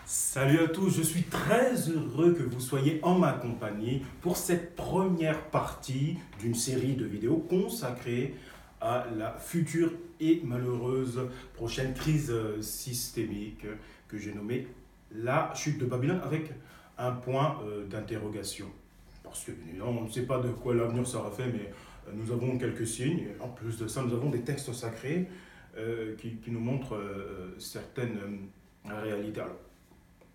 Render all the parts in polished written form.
Salut à tous, je suis très heureux que vous soyez en ma compagnie pour cette première partie d'une série de vidéos consacrée à la future et malheureuse prochaine crise systémique que j'ai nommée la chute de Babylone avec un point d'interrogation. Parce que bien évidemment, on ne sait pas de quoi l'avenir sera fait, mais nous avons quelques signes. Et en plus de ça, nous avons des textes sacrés qui nous montrent certaines réalités. Alors,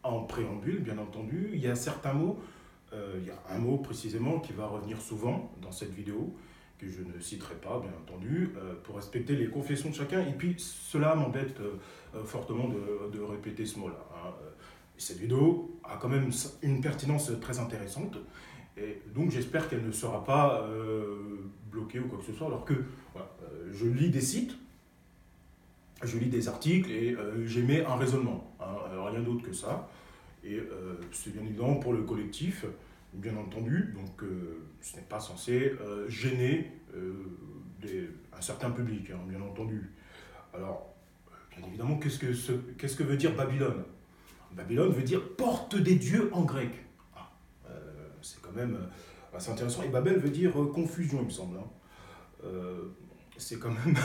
en préambule, bien entendu, il y a certains mots, il y a un mot précisément qui va revenir souvent dans cette vidéo, que je ne citerai pas, bien entendu, pour respecter les confessions de chacun. Et puis, cela m'embête fortement de répéter ce mot-là, hein. Cette vidéo a quand même une pertinence très intéressante, et donc j'espère qu'elle ne sera pas bloquée ou quoi que ce soit, alors que voilà, je lis des sites, je lis des articles et j'émets un raisonnement, hein, rien d'autre que ça. Et c'est bien évidemment pour le collectif, bien entendu, donc ce n'est pas censé gêner un certain public, hein, bien entendu. Alors, bien évidemment, qu'est-ce que veut dire Babylone? Babylone veut dire porte des dieux en grec. Ah, c'est quand même assez intéressant. Et Babel veut dire confusion, il me semble, hein. C'est quand même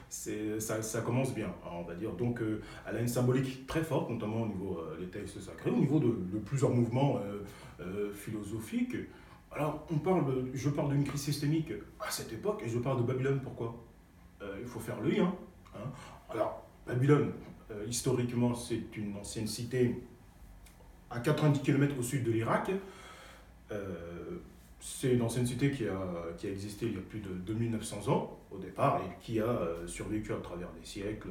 ça commence bien, hein, on va dire. Donc, elle a une symbolique très forte, notamment au niveau des textes sacrés, au niveau de plusieurs mouvements philosophiques. Alors, je parle d'une crise systémique à cette époque, et je parle de Babylone. Pourquoi? Il faut faire le lien, hein. Alors, Babylone, historiquement, c'est une ancienne cité à 90 km au sud de l'Irak. C'est une ancienne cité qui a existé il y a plus de 2900 ans au départ et qui a survécu à travers des siècles.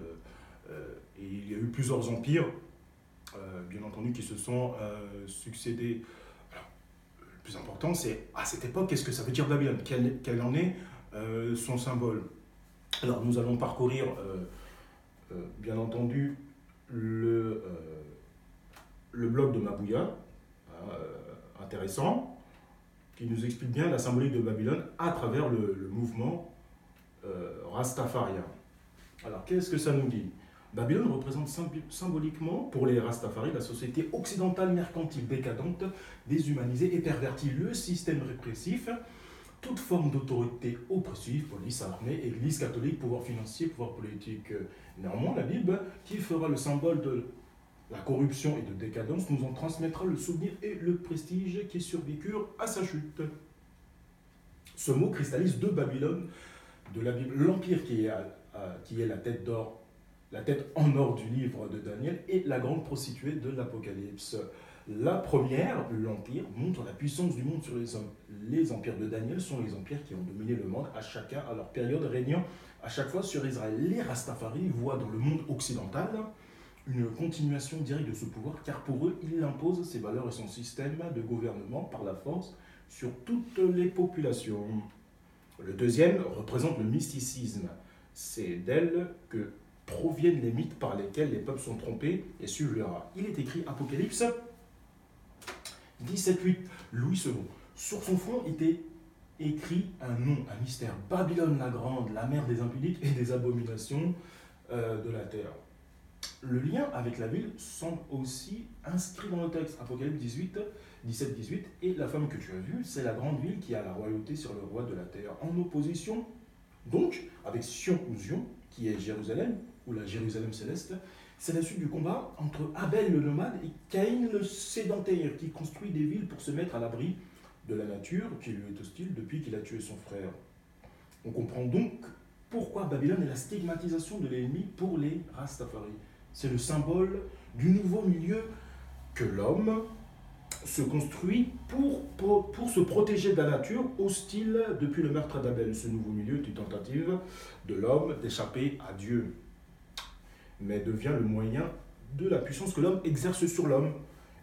Et il y a eu plusieurs empires, bien entendu, qui se sont succédés. Alors, le plus important, c'est à cette époque, qu'est-ce que ça veut dire Babylone? Quel en est son symbole? Alors, nous allons parcourir, bien entendu, le blog de Mabouya, hein, intéressant, qui nous explique bien la symbolique de Babylone à travers le mouvement rastafarien. Alors, qu'est-ce que ça nous dit? Babylone représente symboliquement, pour les Rastafari, la société occidentale mercantile décadente, déshumanisée et pervertie, le système répressif, toute forme d'autorité oppressive, police, armée, église catholique, pouvoir financier, pouvoir politique. Néanmoins, la Bible, qui fera le symbole de la corruption et de décadence, nous en transmettra le souvenir et le prestige qui survécurent à sa chute. Ce mot cristallise deux Babylone de la Bible, l'Empire qui est la tête d'or, la tête en or du livre de Daniel, et la grande prostituée de l'Apocalypse. La première, l'Empire, montre la puissance du monde sur les hommes. Les empires de Daniel sont les empires qui ont dominé le monde, à chacun à leur période, régnant à chaque fois sur Israël. Les Rastafari voient dans le monde occidental une continuation directe de ce pouvoir, car pour eux, il impose ses valeurs et son système de gouvernement par la force sur toutes les populations. Le deuxième représente le mysticisme. C'est d'elle que proviennent les mythes par lesquels les peuples sont trompés et suivent leur. Il est écrit Apocalypse 17.8, Louis II. Sur son front était écrit un nom, un mystère. Babylone la Grande, la mère des impudiques et des abominations de la terre. Le lien avec la ville semble aussi inscrit dans le texte. Apocalypse 17-18, et la femme que tu as vue, c'est la grande ville qui a la royauté sur le roi de la terre, en opposition, donc, avec Sion ou Zion, qui est Jérusalem, ou la Jérusalem céleste. C'est la suite du combat entre Abel le nomade et Caïn le sédentaire, qui construit des villes pour se mettre à l'abri de la nature, qui lui est hostile depuis qu'il a tué son frère. On comprend donc pourquoi Babylone est la stigmatisation de l'ennemi pour les Rastafari. C'est le symbole du nouveau milieu que l'homme se construit pour se protéger de la nature hostile depuis le meurtre d'Abel. Ce nouveau milieu est une tentative de l'homme d'échapper à Dieu, mais devient le moyen de la puissance que l'homme exerce sur l'homme.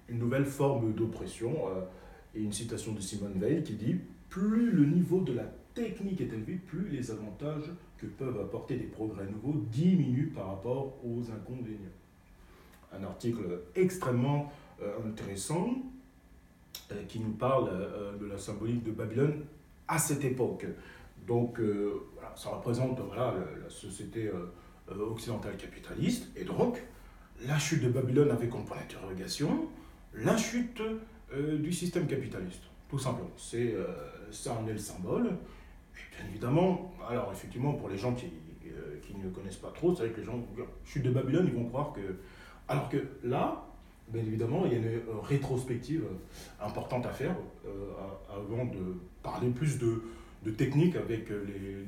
Une nouvelle forme d'oppression, et une citation de Simone Veil qui dit « Plus le niveau de la technique est élevé, plus les avantages que peuvent apporter des progrès nouveaux diminuent par rapport aux inconvénients. » Un article extrêmement intéressant qui nous parle de la symbolique de Babylone à cette époque. Donc, voilà, ça représente la société occidentale capitaliste, et donc la chute de Babylone avec comme point d'interrogation, la chute du système capitaliste, tout simplement. Ça en est le symbole. Et bien évidemment, alors effectivement, pour les gens qui ne connaissent pas trop, c'est vrai que les gens, chute de Babylone, ils vont croire que... Alors que là, bien évidemment, il y a une rétrospective importante à faire avant de parler plus de techniques avec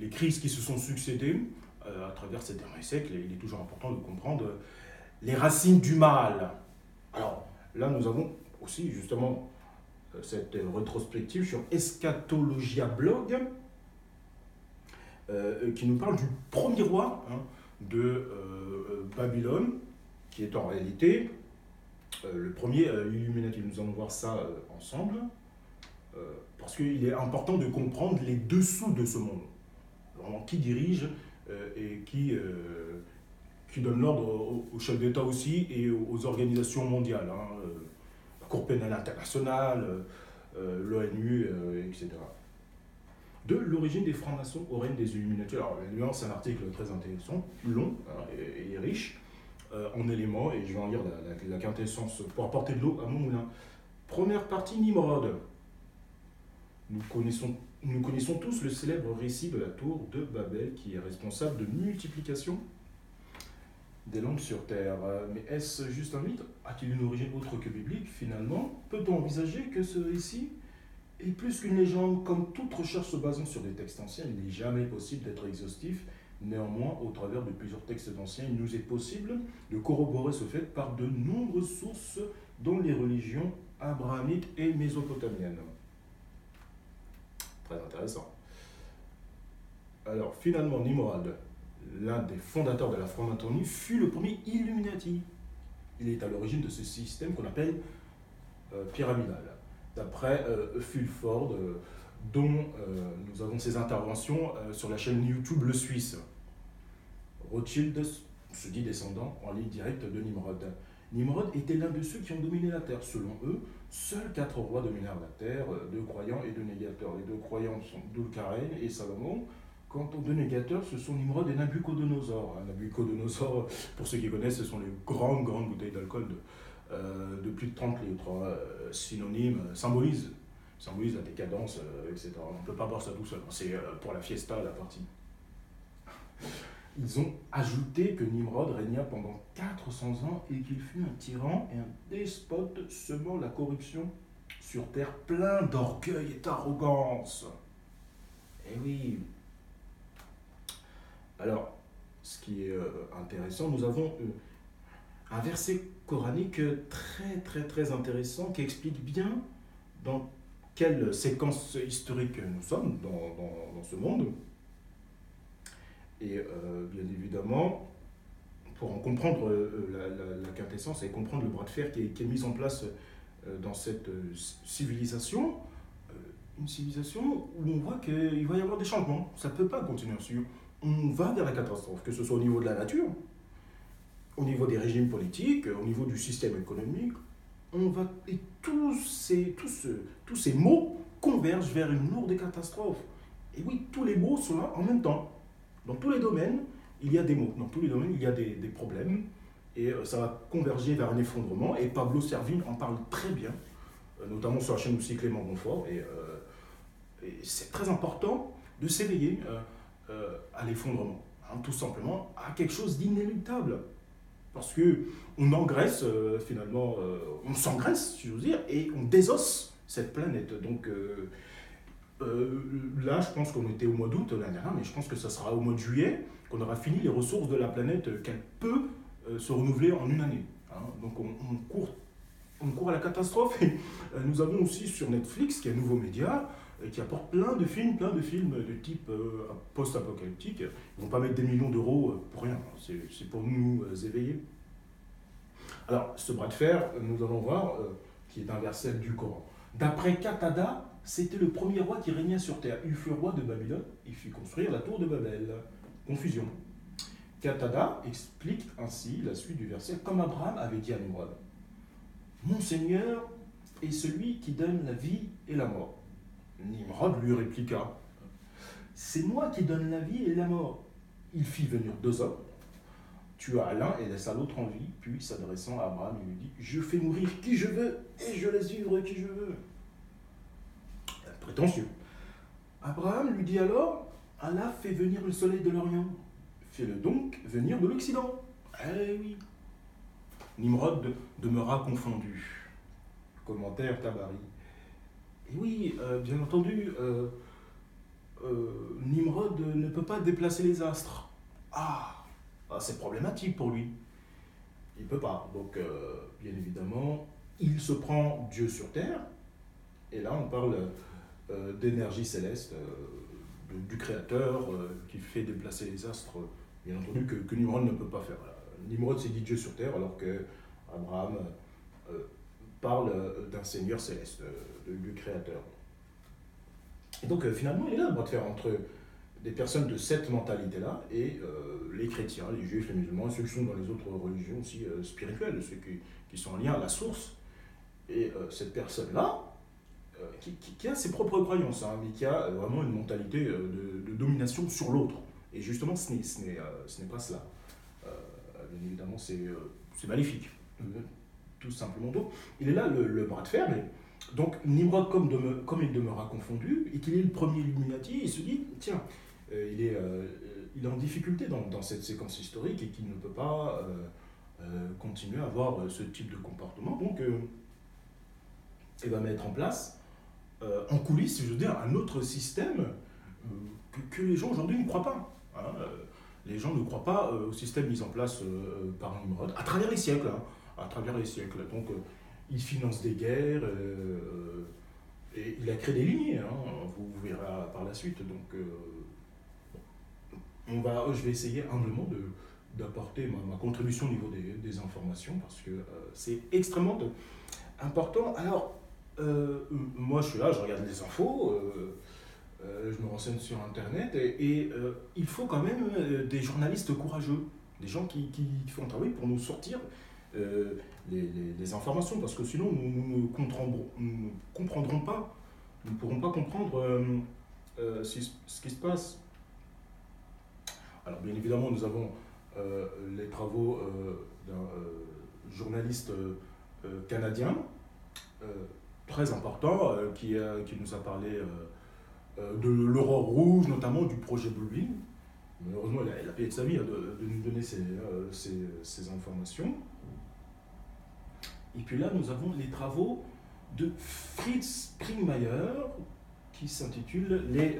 les crises qui se sont succédées à travers ces derniers siècles. Et il est toujours important de comprendre les racines du mal. Alors là, nous avons aussi justement cette rétrospective sur Eschatologia Blog qui nous parle du premier roi de Babylone, qui est en réalité le premier Illuminati. Nous allons voir ça ensemble, parce qu'il est important de comprendre les dessous de ce monde. Vraiment, qui dirige et qui donne l'ordre aux chefs d'État aussi et aux organisations mondiales, la Cour pénale internationale, l'ONU, etc. De l'origine des francs-maçons au règne des Illuminati. Alors, c'est un article très intéressant, long et riche en éléments, et je vais en lire la quintessence pour apporter de l'eau à mon moulin. Première partie, Nimrod. Nous connaissons tous le célèbre récit de la tour de Babel qui est responsable de multiplication des langues sur Terre. Mais est-ce juste un mythe? A-t-il une origine autre que biblique finalement? Peut-on envisager que ce récit est plus qu'une légende? Comme toute recherche se basant sur des textes anciens, il n'est jamais possible d'être exhaustif. Néanmoins, au travers de plusieurs textes anciens, il nous est possible de corroborer ce fait par de nombreuses sources dans les religions abrahamiques et mésopotamiennes. Très intéressant. Alors, finalement, Nimrod, l'un des fondateurs de la franc-maçonnerie, fut le premier Illuminati. Il est à l'origine de ce système qu'on appelle pyramidal. D'après Fulford, dont nous avons ses interventions sur la chaîne YouTube Le Suisse. Rothschild se dit descendant en ligne directe de Nimrod. Nimrod était l'un de ceux qui ont dominé la Terre. Selon eux, seuls 4 rois dominèrent la Terre, 2 croyants et 2 négateurs. Les 2 croyants sont Dulcaren et Salomon. Quant aux 2 négateurs, ce sont Nimrod et Nabucodonosor. Nabucodonosor, pour ceux qui connaissent, ce sont les grandes bouteilles d'alcool de plus de 30 litres. Synonyme, symbolise la décadence, etc. On ne peut pas boire ça tout seul. C'est pour la fiesta, la partie. Ils ont ajouté que Nimrod régna pendant 400 ans et qu'il fut un tyran et un despote semant la corruption sur terre, plein d'orgueil et d'arrogance. Eh oui. Alors, ce qui est intéressant, nous avons un verset coranique très intéressant qui explique bien dans quelle séquence historique nous sommes dans ce monde. Et bien évidemment, pour en comprendre la quintessence et comprendre le bras de fer qui est mis en place dans cette civilisation, une civilisation où on voit qu'il va y avoir des changements. Ça ne peut pas continuer ainsi. On va vers la catastrophe, que ce soit au niveau de la nature, au niveau des régimes politiques, au niveau du système économique. Et tous ces maux convergent vers une lourde catastrophe. Et oui, tous les maux sont là en même temps. Dans tous les domaines, il y a des maux. Dans tous les domaines, il y a des problèmes. Et ça va converger vers un effondrement. Et Pablo Servigne en parle très bien, notamment sur la chaîne aussi Clément Bonfort. Et c'est très important de s'éveiller à l'effondrement. Tout simplement, à quelque chose d'inéluctable. Parce qu'on engraisse, finalement, on s'engraisse, si j'ose dire, et on désosse cette planète. Donc, là, je pense qu'on était au mois d'août l'année dernière, mais je pense que ça sera au mois de juillet qu'on aura fini les ressources de la planète, qu'elle peut se renouveler en une année. Donc on court à la catastrophe. Et nous avons aussi sur Netflix, qui est un nouveau média, qui apporte plein de films de type post-apocalyptique. Ils ne vont pas mettre des millions d'euros pour rien, c'est pour nous éveiller. Alors, ce bras de fer, nous allons voir, qui est un verset du Coran. D'après Qatada, c'était le premier roi qui régnait sur terre. Il fut roi de Babylone, il fit construire la tour de Babel. Confusion. Qatada explique ainsi la suite du verset, comme Abraham avait dit à Nimrod. Mon Seigneur est celui qui donne la vie et la mort. Nimrod lui répliqua, c'est moi qui donne la vie et la mort. Il fit venir 2 hommes, tua l'un et laissa l'autre en vie, puis s'adressant à Abraham, il lui dit, je fais mourir qui je veux et je laisse vivre qui je veux. Prétentieux. Abraham lui dit alors, Allah fait venir le soleil de l'Orient, fais-le donc venir de l'Occident. Eh oui. Nimrod demeura confondu. Commentaire Tabari. Et oui, bien entendu, Nimrod ne peut pas déplacer les astres. C'est problématique pour lui. Il ne peut pas. Donc, bien évidemment, il se prend Dieu sur terre. Et là, on parle d'énergie céleste, du créateur qui fait déplacer les astres, bien entendu, que Nimrod ne peut pas faire. Nimrod s'est dit Dieu sur terre, alors que Abraham parle d'un Seigneur céleste, du créateur. Et donc, finalement, il est là le bras de fer entre des personnes de cette mentalité-là et les chrétiens, les juifs, les musulmans, ceux qui sont dans les autres religions aussi spirituelles, ceux qui sont en lien à la source. Et cette personne-là, qui a ses propres croyances, hein, mais qui a vraiment une mentalité de domination sur l'autre. Et justement, ce n'est pas cela. Bien évidemment, c'est maléfique, tout simplement. Donc, il est là le bras de fer, mais donc Nimrod, comme il demeura confondu, et qu'il est le premier Illuminati, il se dit, tiens, il est en difficulté dans cette séquence historique et qu'il ne peut pas continuer à avoir ce type de comportement. Donc, il va mettre en place, en coulisses, je veux dire, un autre système que les gens aujourd'hui ne croient pas. Hein. Les gens ne croient pas au système mis en place par Nimrod, à travers les siècles. Hein, à travers les siècles. Donc, il finance des guerres, et il a créé des lignées, hein, vous verrez par la suite. Donc, je vais essayer humblement d'apporter ma contribution au niveau des informations, parce que c'est extrêmement important. Alors, moi je suis là, je regarde les infos, je me renseigne sur Internet, et il faut quand même des journalistes courageux, des gens qui font un travail pour nous sortir les informations, parce que sinon nous ne comprendrons pas, nous ne pourrons pas comprendre ce qui se passe. Alors bien évidemment, nous avons les travaux d'un journaliste canadien, très important, qui nous a parlé de l'aurore rouge, notamment du projet Bluebeam. Malheureusement, il a payé de sa vie de nous donner ces informations. Et puis là, nous avons les travaux de Fritz Springmeier, qui s'intitulent Les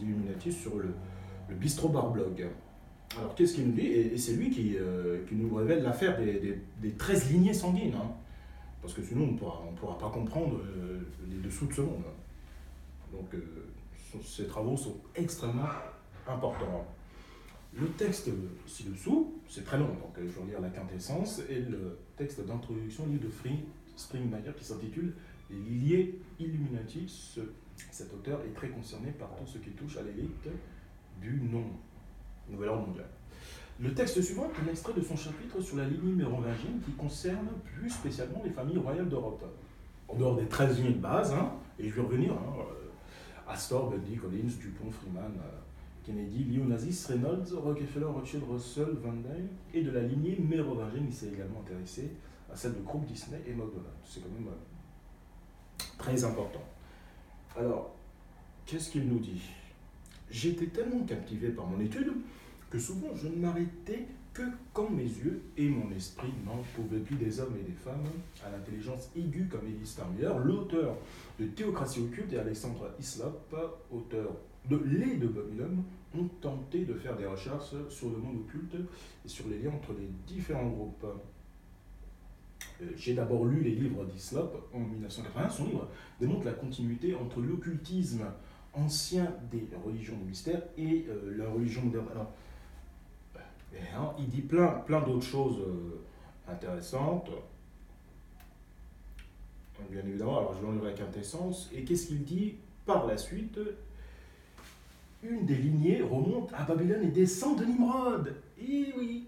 Illuminati sur le Bistro Bar Blog. Alors, qu'est-ce qu'il nous dit? Et c'est lui qui nous révèle l'affaire des 13 lignées sanguines. Hein. Parce que sinon, on ne pourra pas comprendre les dessous de ce monde. Donc, ces travaux sont extrêmement importants. Le texte ci-dessous, c'est très long, donc je vais lire la quintessence, et le texte d'introduction, livre de Fritz Springmeier, qui s'intitule Les Lignées Illuminati. Cet auteur est très concerné par tout ce qui touche à l'élite du Nouvel Ordre mondial. Le texte suivant est un extrait de son chapitre sur la lignée mérovingienne qui concerne plus spécialement les familles royales d'Europe. En dehors des 13 lignées de base, hein, et je vais revenir, Astor, Bundy, Collins, Dupont, Freeman, Kennedy, Leonazis, Reynolds, Rockefeller, Rothschild, Russell, Van Dyne, et de la lignée mérovingienne, il s'est également intéressé à celle de Krupp, Disney et McDonald's. C'est quand même très important. Alors, qu'est-ce qu'il nous dit? J'étais tellement captivé par mon étude que souvent je ne m'arrêtais que quand mes yeux et mon esprit n'en pouvaient plus des hommes et des femmes à l'intelligence aiguë comme Ellis Starmiller, l'auteur de Théocratie occulte, et Alexandre Hislop, auteur de Les de Babylone, ont tenté de faire des recherches sur le monde occulte et sur les liens entre les différents groupes. J'ai d'abord lu les livres d'Hislop en 1980. Son livre démontre la continuité entre l'occultisme ancien des religions du mystère et la religion moderne. Alors, il dit plein d'autres choses intéressantes. Bien évidemment, alors je vais enlever la quintessence. Et qu'est-ce qu'il dit par la suite? Une des lignées remonte à Babylone et descend de Nimrod. Et oui.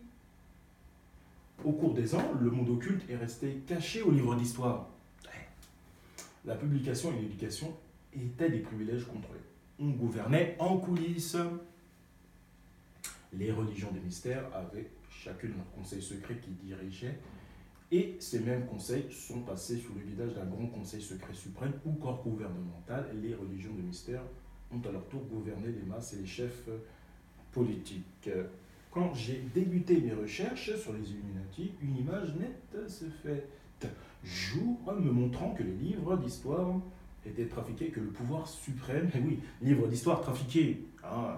Au cours des ans, le monde occulte est resté caché au livre d'histoire. La publication et l'éducation étaient des privilèges contrôlés. On gouvernait en coulisses. Les religions des mystères avaient chacune leur conseil secret qui dirigeait. Et ces mêmes conseils sont passés sous le guidage d'un grand conseil secret suprême ou corps gouvernemental. Les religions de mystère ont à leur tour gouverné les masses et les chefs politiques. Quand j'ai débuté mes recherches sur les Illuminati, une image nette se fait jour me montrant que les livres d'histoire étaient trafiqués, que le pouvoir suprême, et oui, livres d'histoire trafiqués, hein,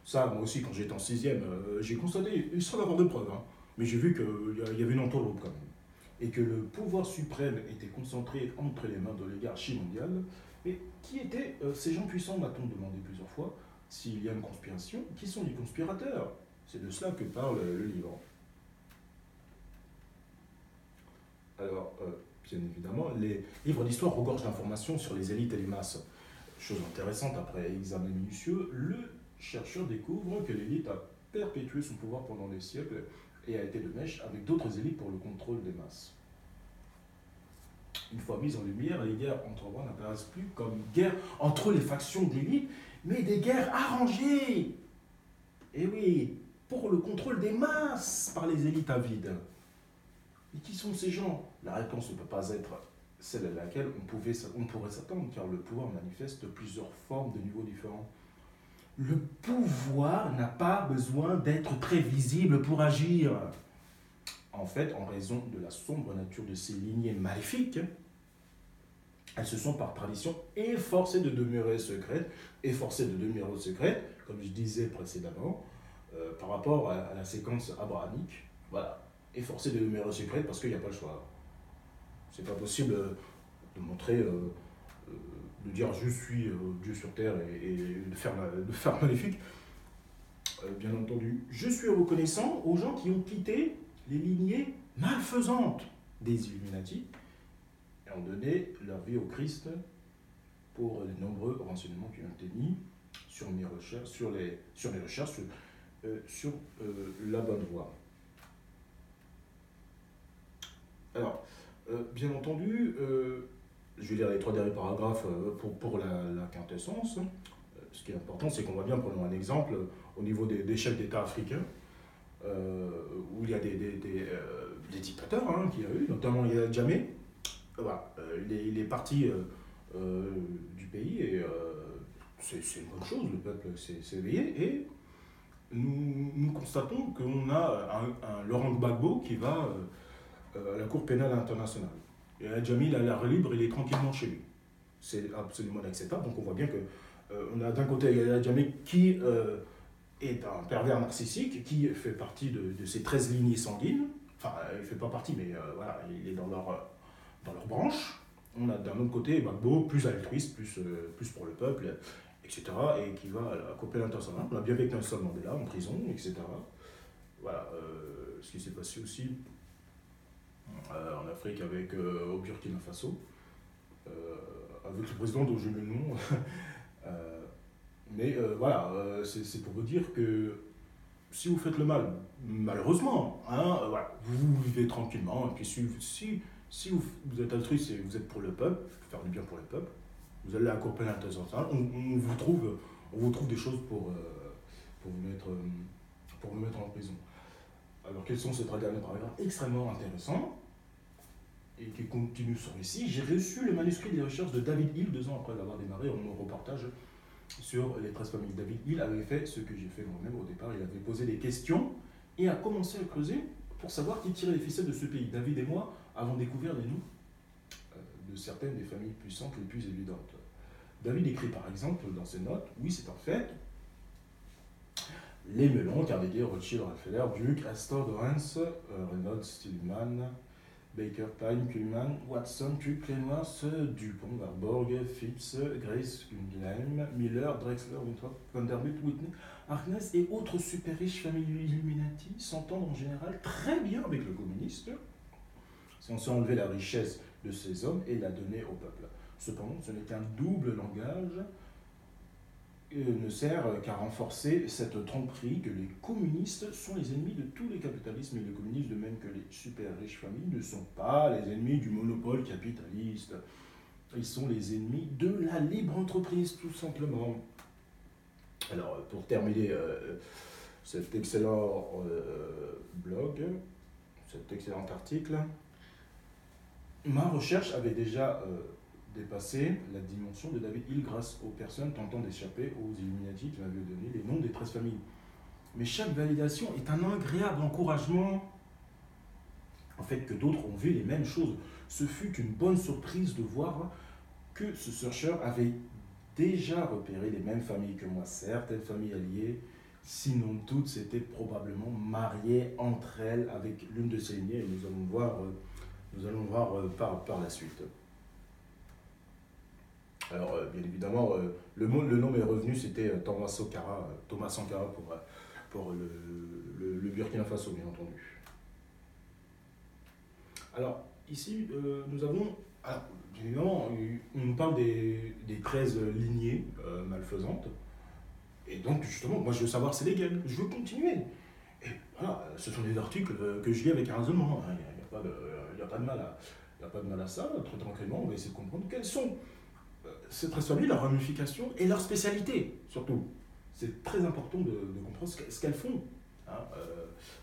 ça moi aussi quand j'étais en 6e, j'ai constaté, sans avoir de preuves, hein, mais j'ai vu qu'il y avait une entourloupe quand même, et que le pouvoir suprême était concentré entre les mains de l'oligarchie mondiale. Mais qui étaient ces gens puissants, m'a-t-on demandé plusieurs fois, s'il y a une conspiration, qui sont les conspirateurs? C'est de cela que parle le livre. Alors, bien évidemment, les livres d'histoire regorgent d'informations sur les élites et les masses. Chose intéressante, après examen minutieux, le chercheur découvre que l'élite a perpétué son pouvoir pendant des siècles et a été de mèche avec d'autres élites pour le contrôle des masses. Une fois mises en lumière, les guerres entre rois n'apparaissent plus comme guerres entre les factions d'élite, mais des guerres arrangées. Et oui, pour le contrôle des masses par les élites avides. Et qui sont ces gens? La réponse ne peut pas être celle à laquelle on pourrait s'attendre, car le pouvoir manifeste plusieurs formes de niveaux différents. Le pouvoir n'a pas besoin d'être très visible pour agir. En fait, en raison de la sombre nature de ces lignées maléfiques, elles se sont par tradition efforcées de demeurer secrètes, comme je disais précédemment, par rapport à la séquence abrahamique. Voilà, efforcées de demeurer secrètes parce qu'il n'y a pas le choix. C'est pas possible de montrer, de dire je suis Dieu sur terre et de faire maléfique. Bien entendu, je suis reconnaissant aux gens qui ont quitté les lignées malfaisantes des Illuminati et ont donné leur vie au Christ pour les nombreux renseignements qui ont été mis sur mes recherches, sur la bonne voie. Alors, bien entendu, je vais lire les 3 derniers paragraphes pour la quintessence. Ce qui est important, c'est qu'on voit bien, prenons un exemple, au niveau des chefs d'État africains, où il y a des dictateurs qu'il y a eu, notamment il y a Jammeh. Voilà, il est parti du pays et c'est une bonne chose, le peuple s'est éveillé et nous constatons qu'on a un Laurent Gbagbo qui va à la Cour pénale internationale. Et Jammeh, il a l'air libre, il est tranquillement chez lui. C'est absolument inacceptable, donc on voit bien que on a d'un côté Jammeh qui est un pervers narcissique, qui fait partie de ces 13 lignées sanguines, enfin il ne fait pas partie, mais voilà, il est dans leur branche. On a d'un autre côté Gbagbo, plus altruiste, plus pour le peuple, etc., et qui va à la Cour pénale internationale. On a bien vécu Nelson Mandela en prison, etc. Voilà, ce qui s'est passé aussi en Afrique avec au Burkina Faso, avec le président dont j'ai le nom. Mais voilà, c'est pour vous dire que si vous faites le mal, malheureusement, voilà, vous vivez tranquillement, et puis si vous êtes altruiste et vous êtes pour le peuple, faire du bien pour le peuple, vous allez à la Cour pénale internationale, on vous trouve des choses pour vous mettre en prison. Alors quels sont ces 3 derniers paragraphes extrêmement intéressants et qui continuent sur ici? J'ai reçu le manuscrit des recherches de David Hill 2 ans après l'avoir démarré en mon reportage sur les 13 familles. David Hill avait fait ce que j'ai fait moi-même au départ, il avait posé des questions et a commencé à creuser pour savoir qui tirait les ficelles de ce pays. David et moi avons découvert les noms de certaines des familles puissantes les plus évidentes. David écrit par exemple dans ses notes, oui c'est en fait les Melon, Carnegie, Rothschild, Rockefeller, Duke, Astor, Lawrence, Reynolds, Stillman, Baker, Klein, Kuhlman, Watson, Tuck, Lenoir, Dupont, Warburg, Phipps, Grace, Guggenheim, Miller, Drexler, Winthrop, Vanderbilt, Whitney, Harkness et autres super riches familles Illuminati s'entendent en général très bien avec le communiste, censé enlever la richesse de ces hommes et la donner au peuple. Cependant, ce n'est qu'un double langage ne sert qu'à renforcer cette tromperie que les communistes sont les ennemis de tous les capitalismes et les communistes, de même que les super riches familles, ne sont pas les ennemis du monopole capitaliste. Ils sont les ennemis de la libre entreprise, tout simplement. Alors, pour terminer cet excellent blog, cet excellent article. Ma recherche avait déjà dépassé la dimension de David Hill grâce aux personnes tentant d'échapper aux Illuminati qui m'avaient donné les noms des 13 familles. Mais chaque validation est un agréable encouragement en fait que d'autres ont vu les mêmes choses. Ce fut une bonne surprise de voir que ce searcher avait déjà repéré les mêmes familles que moi. Certaines familles alliées, sinon toutes, s'étaient probablement mariées entre elles avec l'une de ces lignées et nous allons voir par la suite. Alors, bien évidemment, le nom est revenu, c'était Thomas Sankara pour le Burkina Faso, bien entendu. Alors, ici, nous avons, bien évidemment, on nous parle des 13 lignées malfaisantes. Et donc, justement, moi, je veux savoir c'est lesquelles. Je veux continuer. Et voilà, ce sont des articles que je lis avec un raisonnement. Il n'y a pas de mal à ça. Très tranquillement, on va essayer de comprendre quelles sont ces 13 familles, leurs ramifications et leurs spécialités, surtout. C'est très important de comprendre ce qu'elles font. Hein,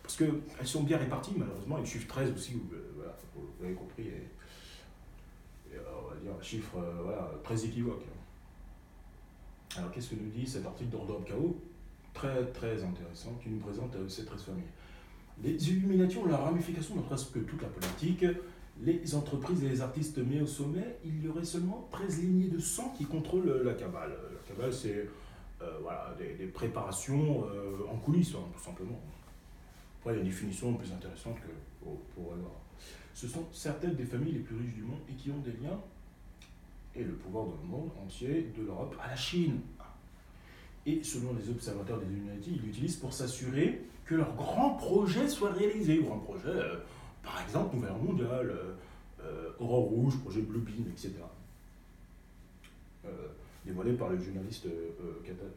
parce qu'elles sont bien réparties, malheureusement, et le chiffre 13 aussi, voilà, vous avez compris, on va dire un chiffre très équivoque. Alors qu'est-ce que nous dit cet article d'Ordre Chaos? Très très intéressant, qui nous présente ces 13 familles. Les Illuminati ont la ramification dans presque toute la politique, les entreprises et les artistes mis au sommet. Il y aurait seulement 13 lignées de sang qui contrôlent la cabale. La cabale, c'est des préparations en coulisses, hein, tout simplement. Après, il y a une définition plus intéressante pour avoir. Ce sont certaines des familles les plus riches du monde et qui ont des liens et le pouvoir dans le monde entier, de l'Europe à la Chine. Et selon les observateurs des Illuminati, ils l'utilisent pour s'assurer que leurs grands projets soient réalisés. Grands projets, par exemple, Nouvelle Ère mondiale, Aurore Rouge, projet Blue Beam, etc. Dévoilé par le journaliste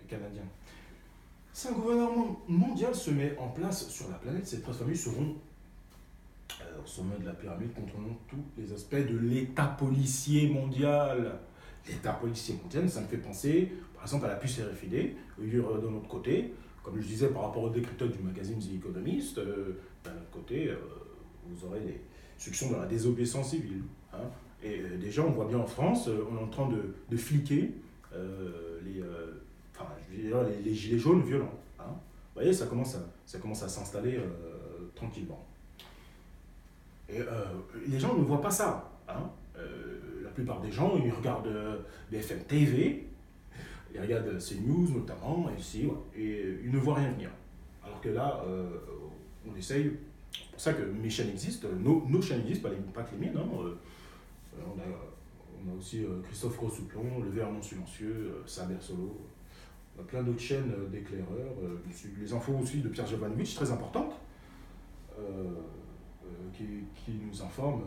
canadien. Si un gouvernement mondial se met en place sur la planète, ces 13 familles seront au sommet de la pyramide, contrôlant tous les aspects de l'État policier mondial. L'État policier mondial, ça me fait penser, par exemple, à la puce RFID, de notre côté, comme je disais par rapport au décryptage du magazine The Economist, d'un autre côté, vous aurez ceux qui sont dans la désobéissance civile. Hein. Et déjà, on voit bien en France, on est en train de fliquer les gilets jaunes violents. Hein. Vous voyez, ça commence à s'installer tranquillement. Et les gens ne voient pas ça. Hein. La plupart des gens, ils regardent BFM TV, ils regardent CNews notamment, et ils ne voient rien venir. Alors que là, on essaye, c'est pour ça que mes chaînes existent, nos chaînes existent, pas que les miennes. Hein. On a aussi Christophe Grossouplon, Le Vernon Silencieux, Saber Solo, on a plein d'autres chaînes d'éclaireurs, les infos aussi de Pierre Jovanovic, très importantes. Qui nous informe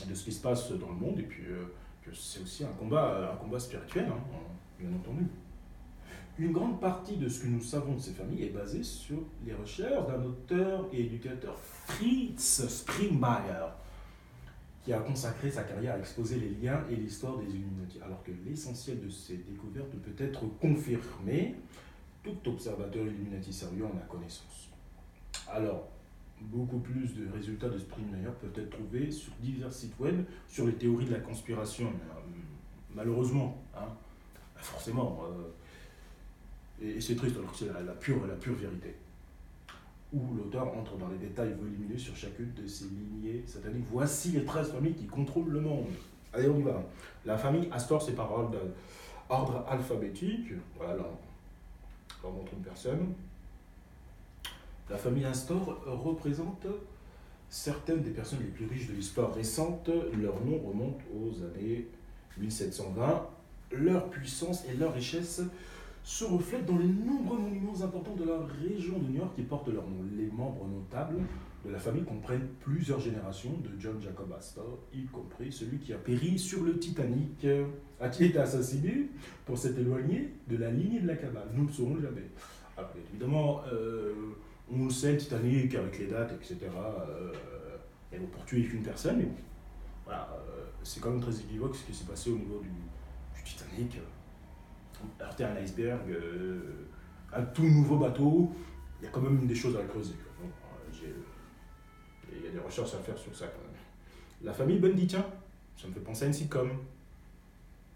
de ce qui se passe dans le monde, et puis que c'est aussi un combat spirituel, hein, bien entendu. Une grande partie de ce que nous savons de ces familles est basée sur les recherches d'un auteur et éducateur, Fritz Springmeier, qui a consacré sa carrière à exposer les liens et l'histoire des Illuminati, alors que l'essentiel de ces découvertes peut être confirmé. Tout observateur Illuminati sérieux en a connaissance. Alors, beaucoup plus de résultats de Springmeier peuvent être trouvés sur divers sites web sur les théories de la conspiration. Malheureusement, hein, forcément, et c'est triste alors que c'est la pure vérité. Où l'auteur entre dans les détails volumineux sur chacune de ces lignées sataniques. Voici les 13 familles qui contrôlent le monde. Allez, on y va. La famille Astor, c'est par ordre alphabétique. Voilà, là, on montre une personne. La famille Astor représente certaines des personnes les plus riches de l'histoire récente. Leur nom remonte aux années 1720. Leur puissance et leur richesse se reflètent dans les nombreux monuments importants de la région de New York qui portent leur nom. Les membres notables de la famille comprennent plusieurs générations de John Jacob Astor, y compris celui qui a péri sur le Titanic. A-t-il été assassiné pour s'être éloigné de la lignée de la cabale? Nous ne le saurons jamais. Alors, évidemment, on le sait, le Titanic, avec les dates, etc., elle va pour tuer qu'une personne, mais bon, voilà, c'est quand même très équivoque ce qui s'est passé au niveau du Titanic. Heurter un iceberg un tout nouveau bateau, il y a quand même des choses à creuser. Bon, il y a des recherches à faire sur ça quand même. La famille Bundy, tiens, ça me fait penser à une sitcom.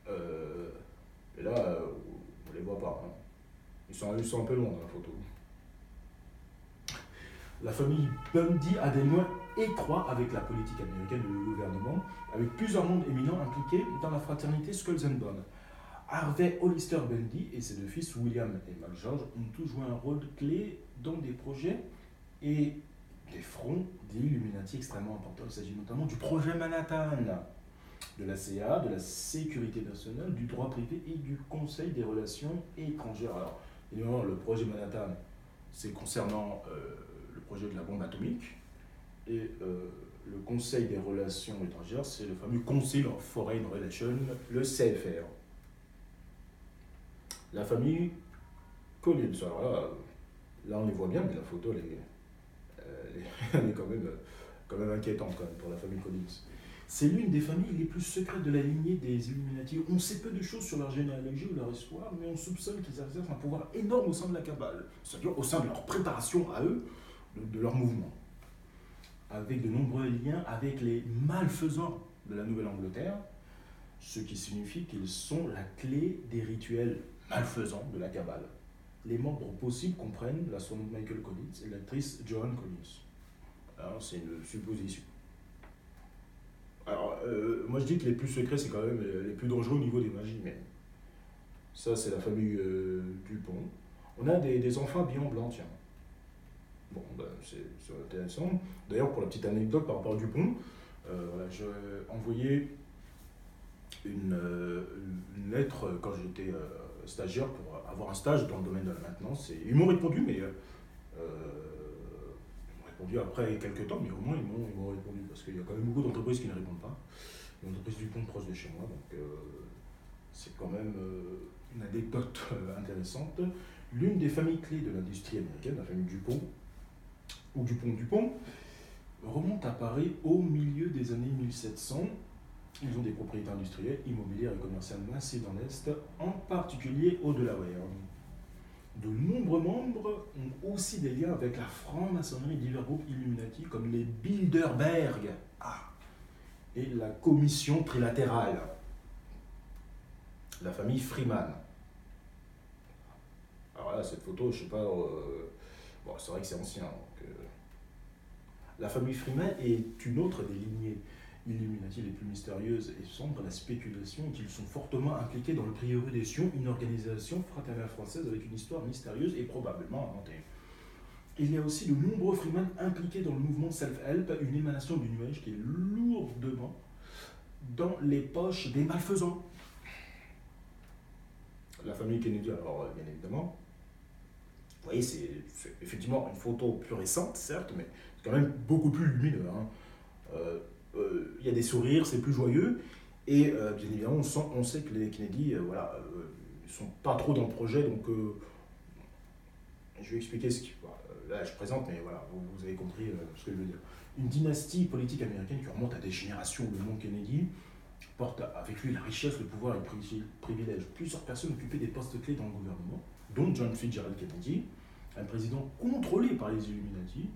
Et là, on les voit pas. Hein. Ils sont un peu loin dans la photo. La famille Bundy a des liens étroits avec la politique américaine et le gouvernement, avec plusieurs membres éminents impliqués dans la fraternité Skulls and Bones. Harvey Hollister Bundy et ses deux fils, William et Mac George, ont tous joué un rôle clé dans des projets et des fronts d'Illuminati extrêmement importants. Il s'agit notamment du projet Manhattan, de la CIA, de la sécurité nationale, du droit privé et du Conseil des relations étrangères. Alors, évidemment, le projet Manhattan, c'est concernant le projet de la bombe atomique, et le Conseil des relations étrangères, c'est le fameux Council of Foreign Relations, le CFR. La famille Collins, alors là on les voit bien, mais la photo elle est quand même inquiétante quand même pour la famille Collins. C'est l'une des familles les plus secrètes de la lignée des Illuminati. On sait peu de choses sur leur généalogie ou leur histoire, mais on soupçonne qu'ils exercent un pouvoir énorme au sein de la cabale, c'est-à-dire au sein de leur préparation à eux, de leur mouvement, avec de nombreux liens avec les malfaisants de la Nouvelle-Angleterre, ce qui signifie qu'ils sont la clé des rituels malfaisants de la cabale. Les membres possibles comprennent la sonde Michael Collins et l'actrice Joan Collins. Alors, c'est une supposition. Alors, moi je dis que les plus secrets, c'est quand même les plus dangereux au niveau des magies, mais ça, c'est la famille Dupont. On a des enfants bien blancs, tiens. Bon, ben, c'est intéressant. D'ailleurs, pour la petite anecdote par rapport à Dupont, j'ai envoyé une lettre quand j'étais stagiaire pour avoir un stage dans le domaine de la maintenance. Et ils m'ont répondu, mais répondu après quelques temps, mais au moins ils m'ont répondu, parce qu'il y a quand même beaucoup d'entreprises qui ne répondent pas. Une entreprise Dupont proche de chez moi, donc c'est quand même une anecdote intéressante. L'une des familles clés de l'industrie américaine, la famille Dupont, ou Dupont, remonte à Paris au milieu des années 1700. Ils ont des propriétés industrielles, immobilières et commerciales massées dans l'Est, en particulier au Delaware. De nombreux membres ont aussi des liens avec la franc-maçonnerie et divers groupes Illuminati comme les Bilderberg et la Commission trilatérale. La famille Freeman. Alors là, cette photo, je sais pas, bon, c'est vrai que c'est ancien. Donc, la famille Freeman est une autre des lignées Illuminati les plus mystérieuses et sombres. La spéculation qu'ils sont fortement impliqués dans le Prieuré des Sions, une organisation fraternelle française avec une histoire mystérieuse et probablement inventée. Il y a aussi de nombreux Freeman impliqués dans le mouvement Self-Help, une émanation du nuage qui est lourdement dans les poches des malfaisants. La famille Kennedy, alors bien évidemment, vous voyez, c'est effectivement une photo plus récente, certes, mais c'est quand même beaucoup plus lumineux. Hein. Il y a des sourires, c'est plus joyeux, et bien évidemment, on sait que les Kennedy, voilà, ils sont pas trop dans le projet, donc je vais expliquer ce qui... Là, je présente, mais voilà, vous avez compris ce que je veux dire. Une dynastie politique américaine qui remonte à des générations où le nom Kennedy porte avec lui la richesse, le pouvoir et le privilège. Plusieurs personnes occupaient des postes clés dans le gouvernement, dont John Fitzgerald Kennedy, un président contrôlé par les Illuminati.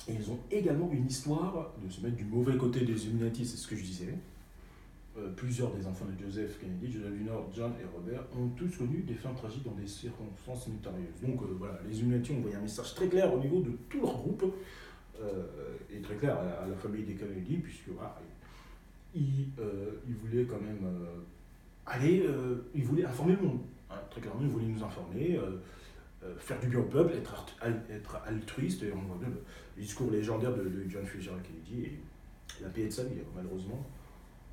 Et ils ont également une histoire de se mettre du mauvais côté des Illuminati, c'est ce que je disais. Plusieurs des enfants de Joseph Kennedy, Joseph Jr., John et Robert, ont tous connu des fins tragiques dans des circonstances mystérieuses. Donc voilà, les Illuminati ont envoyé un message très clair au niveau de tout leur groupe, et très clair à la famille des Kennedy, puisque voilà, ils voulaient quand même ils voulaient informer le monde. Hein, très clairement, ils voulaient nous informer, faire du bien au peuple, être altruiste, et on voit bien le discours légendaire de John Fitzgerald Kennedy, et la paix et de sa vie, malheureusement.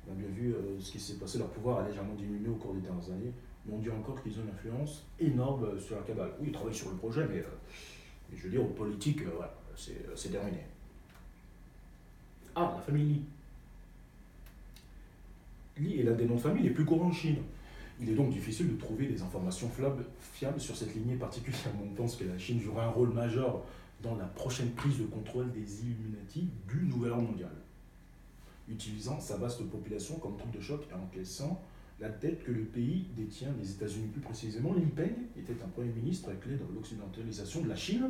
On a bien vu ce qui s'est passé, leur pouvoir a légèrement diminué au cours des dernières années, mais on dit encore qu'ils ont une influence énorme sur la cabale. Oui, ils travaillent sur le projet, mais je veux dire, au politique, voilà, c'est terminé. Ah, la famille Lee. Lee est l'un des noms de famille les plus courants en Chine. Il est donc difficile de trouver des informations fiables sur cette lignée particulière. On pense que la Chine jouera un rôle majeur dans la prochaine prise de contrôle des Illuminati du nouvel ordre mondial, utilisant sa vaste population comme troupe de choc et encaissant la dette que le pays détient, les États-Unis plus précisément. Li Peng était un premier ministre clé dans l'occidentalisation de la Chine,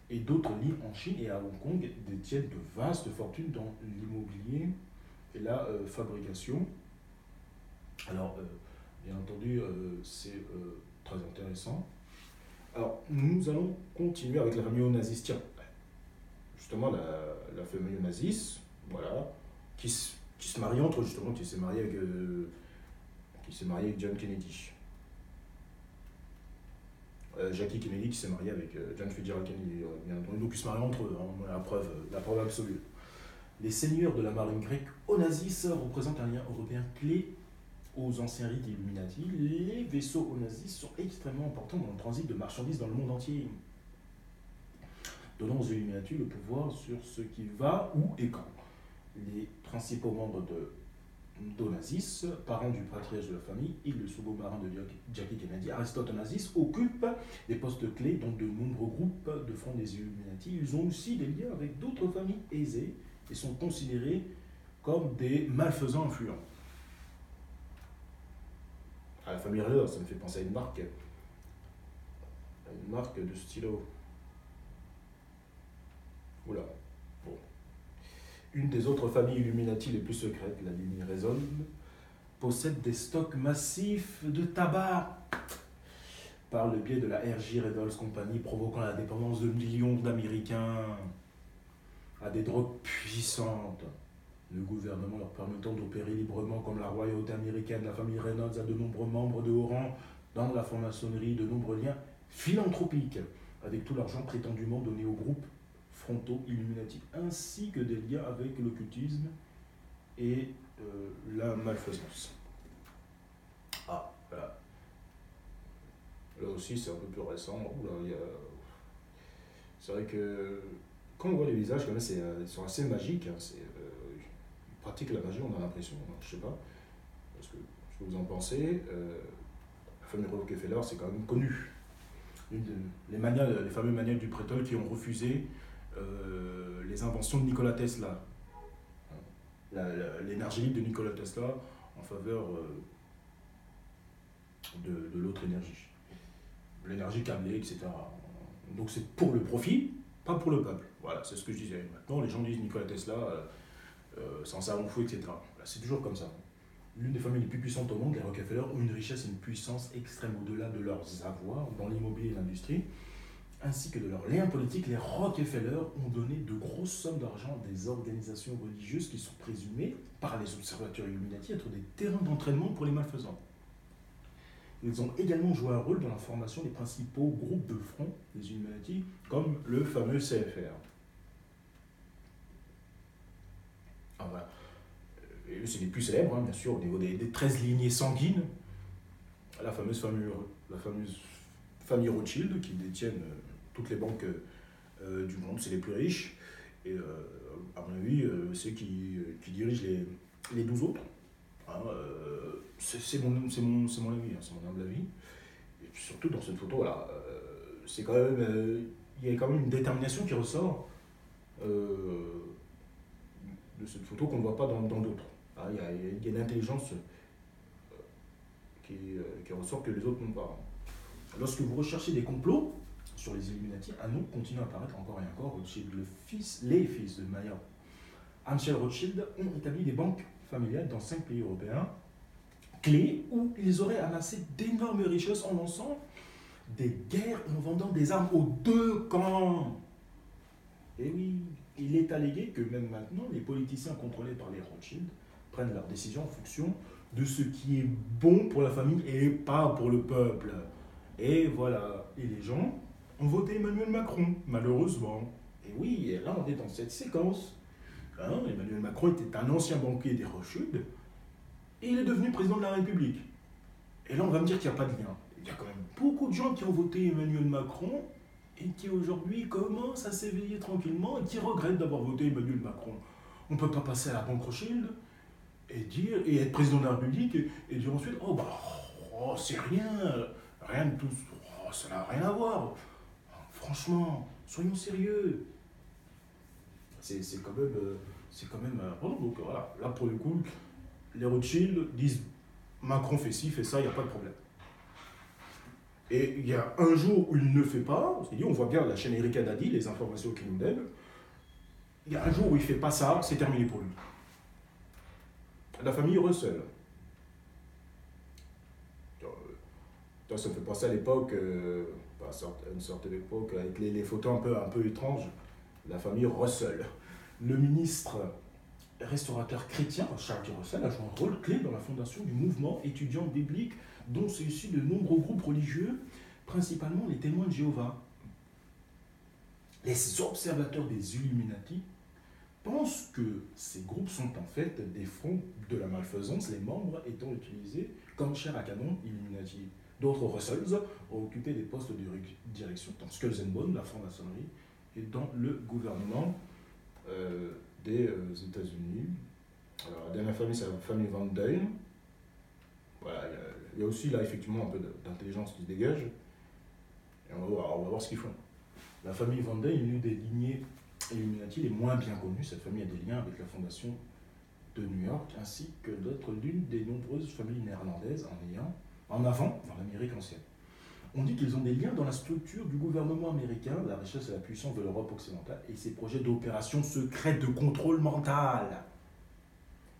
et d'autres Li en Chine et à Hong Kong détiennent de vastes fortunes dans l'immobilier et la fabrication. Alors, bien entendu, c'est très intéressant. Alors, nous allons continuer avec la famille Onassis. Tiens, justement, la famille Onassis, voilà, qui se marie entre, justement, qui s'est marié avec John Kennedy. Jackie Kennedy qui s'est marié avec John Fitzgerald Kennedy. Donc ils se marient entre eux, hein, la preuve absolue. Les seigneurs de la marine grecque Onassis représentent un lien européen clé aux anciens rites Illuminati. Les vaisseaux Onassis sont extrêmement importants dans le transit de marchandises dans le monde entier, donnant aux Illuminati le pouvoir sur ce qui va, où et quand. Les principaux membres d'Onassis, parents du patriarche de la famille et le sous-marin de Jackie Kennedy, Aristote Onassis, occupent des postes clés dans de nombreux groupes de fonds des Illuminati. Ils ont aussi des liens avec d'autres familles aisées et sont considérés comme des malfaisants influents. À la famille Reller, ça me fait penser à une marque de stylo. Oula, bon. Une des autres familles Illuminati les plus secrètes, la lignée Reznor, possède des stocks massifs de tabac par le biais de la R.J. Reynolds Company, provoquant la dépendance de millions d'Américains à des drogues puissantes. Le gouvernement leur permettant d'opérer librement comme la royauté américaine, la famille Reynolds a de nombreux membres de haut rang dans la franc-maçonnerie, de nombreux liens philanthropiques avec tout l'argent prétendument donné au groupe frontaux Illuminati, ainsi que des liens avec l'occultisme et la malfaisance. Ah, voilà. Là aussi, c'est un peu plus récent. C'est vrai que quand on voit les visages, quand même, ils sont assez magiques. Hein. Ils pratiquent la magie, on a l'impression. Hein. Je sais pas ce que vous en pensez. La famille Rockefeller, c'est quand même connu. Les fameux maniaques du pétrole qui ont refusé les inventions de Nikola Tesla. L'énergie libre de Nikola Tesla en faveur de l'autre énergie. L'énergie câblée, etc. Donc c'est pour le profit, pas pour le peuple. Voilà, c'est ce que je disais. Maintenant, les gens disent Nikola Tesla, sans savon fou, etc. Voilà, c'est toujours comme ça. L'une des familles les plus puissantes au monde, les Rockefeller, ont une richesse et une puissance extrême au-delà de leurs avoirs dans l'immobilier et l'industrie, ainsi que de leurs liens politiques. Les Rockefeller ont donné de grosses sommes d'argent à des organisations religieuses qui sont présumées par les observateurs Illuminati être des terrains d'entraînement pour les malfaisants. Ils ont également joué un rôle dans la formation des principaux groupes de front des Illuminati, comme le fameux CFR. Ah, voilà. C'est les plus célèbres, hein, bien sûr, au niveau des 13 lignées sanguines. La fameuse famille Rothschild, qui détiennent toutes les banques du monde, c'est les plus riches. Et à mon avis, c'est qui dirigent les 12 autres. Hein, c'est mon avis, hein, c'est mon humble avis. Et puis surtout dans cette photo, voilà, c'est quand même, il y a quand même une détermination qui ressort de cette photo qu'on ne voit pas dans d'autres. Hein, il y a une intelligence qui ressort que les autres n'ont pas. Lorsque vous recherchez des complots sur les Illuminati, un nom continue à apparaître encore et encore. Rothschild, les fils de Mayer Amschel Rothschild ont établi des banques familiales dans 5 pays européens clés où ils auraient amassé d'énormes richesses en lançant des guerres et en vendant des armes aux deux camps. Et oui, il est allégué que même maintenant, les politiciens contrôlés par les Rothschild prennent leurs décisions en fonction de ce qui est bon pour la famille et pas pour le peuple. Et voilà, et les gens ont voté Emmanuel Macron, malheureusement. Et oui, et là on est dans cette séquence. Hein, Emmanuel Macron était un ancien banquier des Rothschild, et il est devenu président de la République. Et là on va me dire qu'il n'y a pas de lien. Il y a quand même beaucoup de gens qui ont voté Emmanuel Macron, et qui aujourd'hui commencent à s'éveiller tranquillement, et qui regrettent d'avoir voté Emmanuel Macron. On ne peut pas passer à la banque Rothschild, et être président de la République, et dire ensuite, c'est rien de tout, ça n'a rien à voir. Franchement, soyons sérieux. C'est quand même. Donc voilà, là pour le coup, les Rothschild disent Macron fait ci, fait ça, il n'y a pas de problème. Et il y a un jour où il ne fait pas, on voit bien la chaîne Erika Dadi, les informations qu'il nous donne, il y a un jour où il ne fait pas ça, c'est terminé pour lui. La famille Russell. Ça me fait penser à l'époque, à une certaine époque, avec les photos un peu étranges, la famille Russell. Le ministre restaurateur chrétien, Charles Russell, a joué un rôle clé dans la fondation du mouvement étudiant biblique dont sont issus de nombreux groupes religieux, principalement les témoins de Jéhovah. Les observateurs des Illuminati pensent que ces groupes sont en fait des fonds de la malfaisance, les membres étant utilisés comme chair à canon Illuminati. D'autres Russells ont occupé des postes de direction dans Skulls and Bones, la franc-maçonnerie, et dans le gouvernement des États-Unis. Alors, la dernière famille, c'est la famille Van Dyne. Voilà, il y a aussi là effectivement un peu d'intelligence qui se dégage. Et on va voir ce qu'ils font. La famille Van Dyne est l'une des lignées Illuminati les moins bien connues. Cette famille a des liens avec la fondation de New York, ainsi que d'être l'une des nombreuses familles néerlandaises en avant dans l'Amérique ancienne. On dit qu'ils ont des liens dans la structure du gouvernement américain, la richesse et la puissance de l'Europe occidentale et ses projets d'opérations secrètes de contrôle mental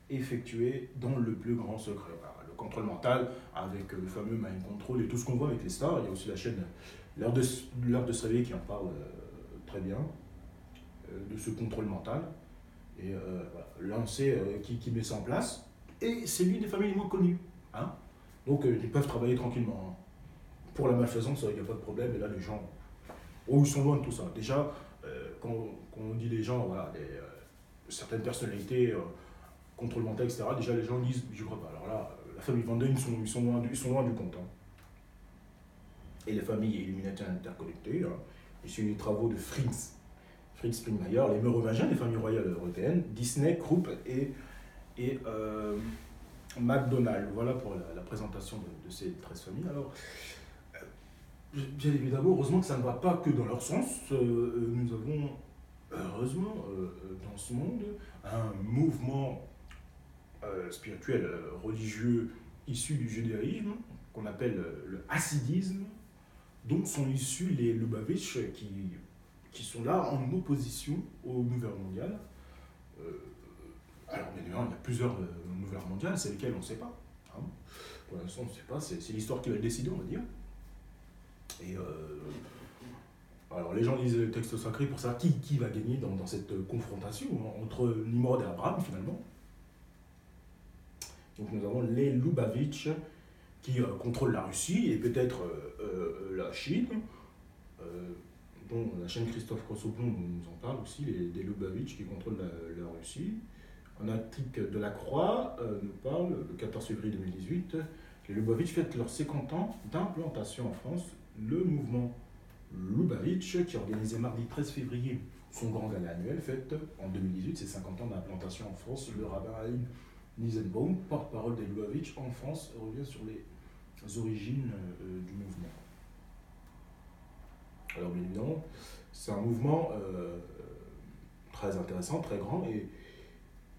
effectués dans le plus grand secret. Le contrôle mental avec le fameux mind control et tout ce qu'on voit avec les stars. Il y a aussi la chaîne L'heure de se réveiller qui en parle très bien de ce contrôle mental. Et là, on sait qui met ça en place. Et c'est l'une des familles les moins connues. Hein. Donc, ils peuvent travailler tranquillement. Hein. Pour la malfaisance, il n'y a pas de problème. Et là, les gens, ils sont loin de tout ça. Déjà, quand on dit les gens, voilà, certaines personnalités, contrôle mental, etc., déjà, les gens disent, je crois pas. Alors là, la famille Van Dyne, ils sont loin du compte. Hein. Et les familles Illuminati interconnectées, hein, issues des travaux de Fritz Springmeier, les Mérovingiens, les familles royales européennes, Disney, Krupp et McDonald's. Voilà pour la présentation de ces 13 familles. Alors, bien évidemment, heureusement que ça ne va pas que dans leur sens. Nous avons, heureusement, dans ce monde, un mouvement spirituel, religieux, issu du judaïsme, qu'on appelle le hassidisme, dont sont issus les Lubavitch qui sont là en opposition au nouvel ordre mondial. Alors, bien évidemment, il y a plusieurs nouvel ordre mondial, c'est lesquels on ne sait pas. Hein. Pour l'instant, on ne sait pas, c'est l'histoire qui va le décider, on va dire. Et alors, les gens lisent le texte sacré pour savoir qui va gagner dans cette confrontation entre Nimrod et Abraham, finalement. Donc, nous avons les Lubavitch qui contrôlent la Russie et peut-être la Chine, dont la chaîne Christophe Crossoblon nous en parle aussi, des Lubavitch qui contrôlent la Russie. Un article de la Croix nous parle, le 14 février 2018, les Lubavitch fêtent leurs 50 ans d'implantation en France. Le mouvement Lubavitch, qui a organisé mardi 13 février son grand gala annuel, fête en 2018 ses 50 ans d'implantation en France. Le rabbin Haïm Nisenbaum, porte-parole des Lubavitch en France, revient sur les origines du mouvement. Alors bien évidemment, c'est un mouvement très intéressant, très grand, et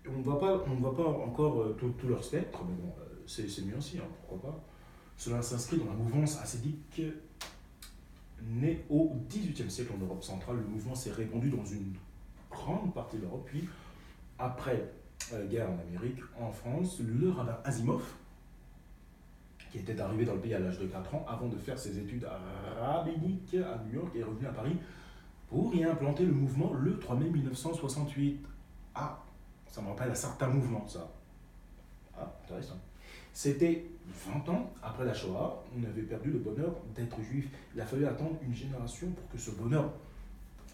on ne voit pas encore tout leur spectre, mais bon, c'est mieux aussi, hein, pourquoi pas. Cela s'inscrit dans la mouvance hassidique née au XVIIIe siècle en Europe centrale. Le mouvement s'est répandu dans une grande partie de l'Europe, puis après la guerre en Amérique, en France, le rabbin Asimov, qui était arrivé dans le pays à l'âge de 4 ans, avant de faire ses études rabbiniques à New York, est revenu à Paris pour y implanter le mouvement le 3 mai 1968. Ah, ça me rappelle un certain mouvement, ça. Ah, intéressant. C'était 20 ans après la Shoah, on avait perdu le bonheur d'être juif. Il a fallu attendre une génération pour que ce bonheur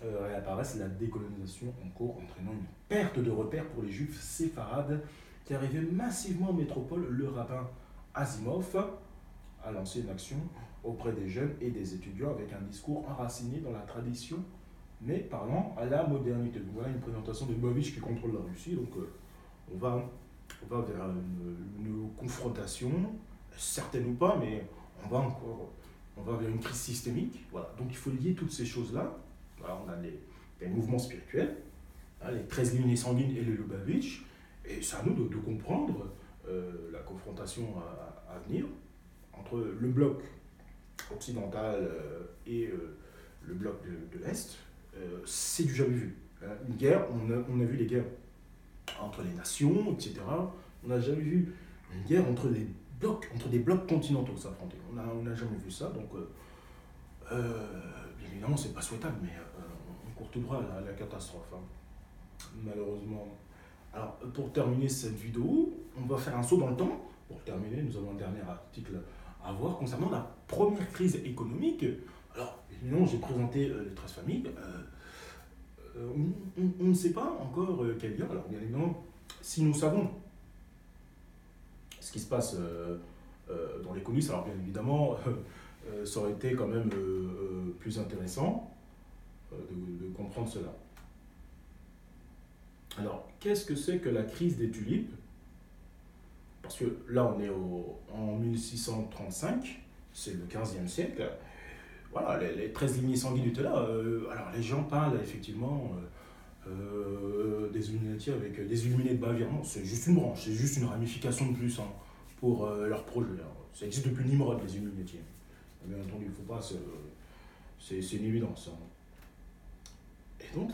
réapparaisse. La décolonisation en cours entraînant une perte de repères pour les juifs séfarades qui arrivaient massivement en métropole. Le rabbin Asimov a lancé une action auprès des jeunes et des étudiants avec un discours enraciné dans la tradition, mais parlant à la modernité. Donc voilà une présentation de Lubavitch qui contrôle la Russie. Donc on va vers une confrontation, certaine ou pas, mais on va vers une crise systémique. Voilà. Donc il faut lier toutes ces choses-là. Voilà, on a les mouvements spirituels, hein, les 13 lignées sanguines et les Lubavitch, et c'est à nous de comprendre la confrontation à venir entre le bloc occidental et le bloc de l'Est, c'est du jamais vu. Une guerre, on a vu les guerres entre les nations, etc. On n'a jamais vu une guerre entre des blocs continentaux s'affronter. On n'a jamais vu ça, donc bien évidemment c'est pas souhaitable, mais on court tout droit à la catastrophe, hein, malheureusement. Alors pour terminer cette vidéo, on va faire un saut dans le temps. Pour terminer, nous avons un dernier article à voir concernant la première crise économique. Alors évidemment j'ai présenté les 13 familles. On ne sait pas encore quelle guerre. Alors bien évidemment, si nous savons ce qui se passe dans les coulisses, alors bien évidemment, ça aurait été quand même plus intéressant de comprendre cela. Alors, qu'est-ce que c'est que la crise des tulipes? Parce que là, on est en 1635, c'est le 15e siècle. Voilà, les 13 lignées sanguines étaient là. Alors, les gens parlent effectivement des Illuminati avec des Illuminés de Bavière. Non, c'est juste une branche, c'est juste une ramification de plus, hein, pour leur projet. Alors, ça existe depuis Nimrod, les Illuminati. Bien entendu, il ne faut pas c'est une évidence, hein. Et donc,